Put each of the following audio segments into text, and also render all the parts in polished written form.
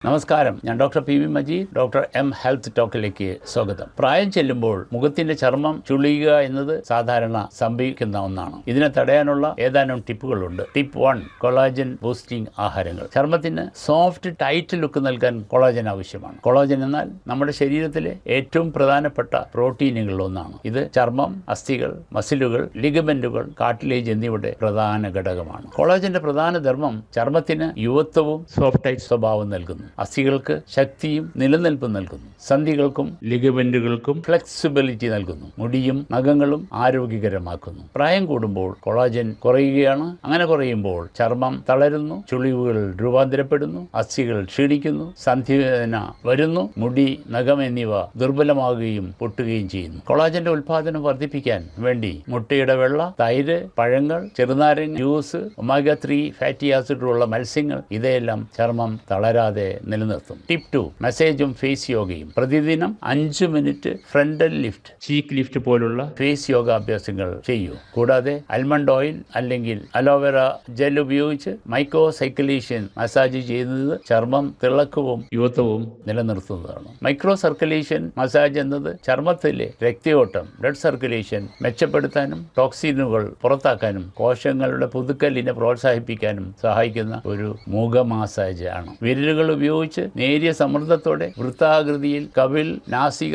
നമസ്കാരം, ഞാൻ doctor P V Majeed. Doctor M health ടോക്കിലേക്ക് സ്വാഗതം. പ്രായം ചെല്ലുമ്പോൾ മുഖത്തിന്റെ ചർമ്മം ചുളിയുക എന്നത് സാധാരണ സംഭവിക്കുന്ന ഒന്നാണ്. ഇതിനെ തടയാനുള്ള ഏതാനും ടിപ്പുകളുണ്ട്. ടിപ്പ് 1: കൊളാജൻ ബൂസ്റ്റിംഗ് ആഹാരങ്ങൾ. ചർമ്മത്തിന് സോഫ്റ്റ് ടൈറ്റ് ലുക്ക് നൽകാൻ കൊളാജൻ ആവശ്യമാണ്. കൊളാജൻ എന്നാൽ നമ്മുടെ ശരീരത്തിലെ ഏറ്റവും പ്രധാനപ്പെട്ട പ്രോട്ടീനുകളിൽ ഒന്നാണ്. ഇത് ചർമ്മം, അസ്ഥികൾ, മസിലുകൾ, ലിഗമെന്റുകൾ, കാർട്ടിലേജ് എന്നിവയുടെ പ്രധാന ഘടകമാണ്. കൊളാജന്റെ പ്രധാന ധർമ്മം ചർമ്മത്തിന് യുവത്വവും സോഫ്റ്റ് ടൈറ്റ് സ്വഭാവം നൽകുന്നു. അസ്ഥികൾക്ക് ശക്തിയും നിലനിൽപ്പും നൽകുന്നു. സന്ധികൾക്കും ലിഗമെന്റുകൾക്കും ഫ്ലെക്സിബിലിറ്റി നൽകുന്നു. മുടിയും നഖങ്ങളും ആരോഗ്യകരമാക്കുന്നു. പ്രായം കൂടുമ്പോൾ കൊളാജൻ കുറയുകയാണ്. അങ്ങനെ കുറയുമ്പോൾ ചർമ്മം തളരുന്നു, ചുളിവുകൾ രൂപാന്തരപ്പെടുന്നു, അസ്ഥികൾ ക്ഷീണിക്കുന്നു, സന്ധിവേദന വരുന്നു, മുടി, നഖം എന്നിവ ദുർബലമാകുകയും പൊട്ടുകയും ചെയ്യുന്നു. കൊളാജന്റെ ഉൽപാദനം വർദ്ധിപ്പിക്കാൻ വേണ്ടി മുട്ടയുടെ വെള്ള, തൈര്, പഴങ്ങൾ, ചെറുനാരങ്ങ ജ്യൂസ്, ഒമേഗ 3 ഫാറ്റി ആസിഡുള്ള മത്സ്യങ്ങൾ ഇവയെല്ലാം ചർമ്മം തളരാതെ നിലനിർത്തും. ടിപ്പ് 2: മസാജും ഫേസ് യോഗയും. പ്രതിദിനം 5 minute frontal lift, cheek lift പോലുള്ള ഫേസ് യോഗ അഭ്യാസങ്ങൾ ചെയ്യൂ. കൂടാതെ ആൽമണ്ട് ഓയിൽ അല്ലെങ്കിൽ അലോവേറ ജെൽ ഉപയോഗിച്ച് മൈക്രോ സർക്കുലേഷൻ മസാജ് ചെയ്യുന്നത് ചർമ്മം തിളക്കവും യുവത്വവും നിലനിർത്തുന്നതാണ്. മൈക്രോ സർക്കുലേഷൻ മസാജ് എന്നത് ചർമ്മത്തിലെ രക്തയോട്ടം, ബ്ലഡ് സർക്കുലേഷൻ മെച്ചപ്പെടുത്താനും ടോക്സിനുകൾ പുറത്താക്കാനും കോശങ്ങളുടെ പുതുക്കലിനെ പ്രോത്സാഹിപ്പിക്കാനും സഹായിക്കുന്ന ഒരു മുഖ മസാജ് ആണ്. വിരലുകൾ ഉപയോഗിച്ച് നേരിയ സമ്മർദ്ദത്തോടെ വൃത്താകൃതിയിൽ കവിൾ, നാസിക,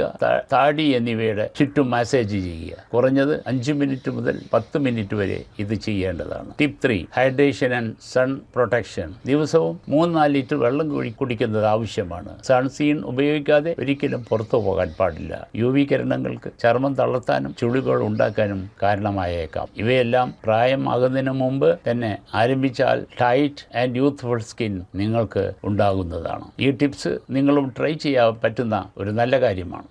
താടി എന്നിവയുടെ ചുറ്റും മസാജ് ചെയ്യുക. കുറഞ്ഞത് 5 മിനിറ്റ് മുതൽ 10 മിനിറ്റ് വരെ ഇത് ചെയ്യേണ്ടതാണ്. Tip 3: hydration and sun protection. ദിവസവും 3-4 ലിറ്റർ വെള്ളം കുടിക്കുന്നത് ആവശ്യമാണ്. സൺസ്ക്രീൻ ഉപയോഗിക്കാതെ ഒരിക്കലും പുറത്തു പോകാൻ പാടില്ല. UV കിരണങ്ങൾക്ക് ചർമ്മം തളർത്താനും ചുളിവുകൾ ഉണ്ടാക്കാനും കാരണമായേക്കാം. ഇവയെല്ലാം പ്രായം ആകുന്നതിന് മുമ്പ് തന്നെ ആരംഭിച്ചാൽ ടൈറ്റ് ആൻഡ് യൂത്ത്ഫുൾ സ്കിൻ നിങ്ങൾക്ക് ഉണ്ടാകുന്നതാണ്. ഈ ടിപ്സ് നിങ്ങളും ട്രൈ ചെയ്യാൻ പറ്റുന്ന ഒരു നല്ല കാര്യമാണ്.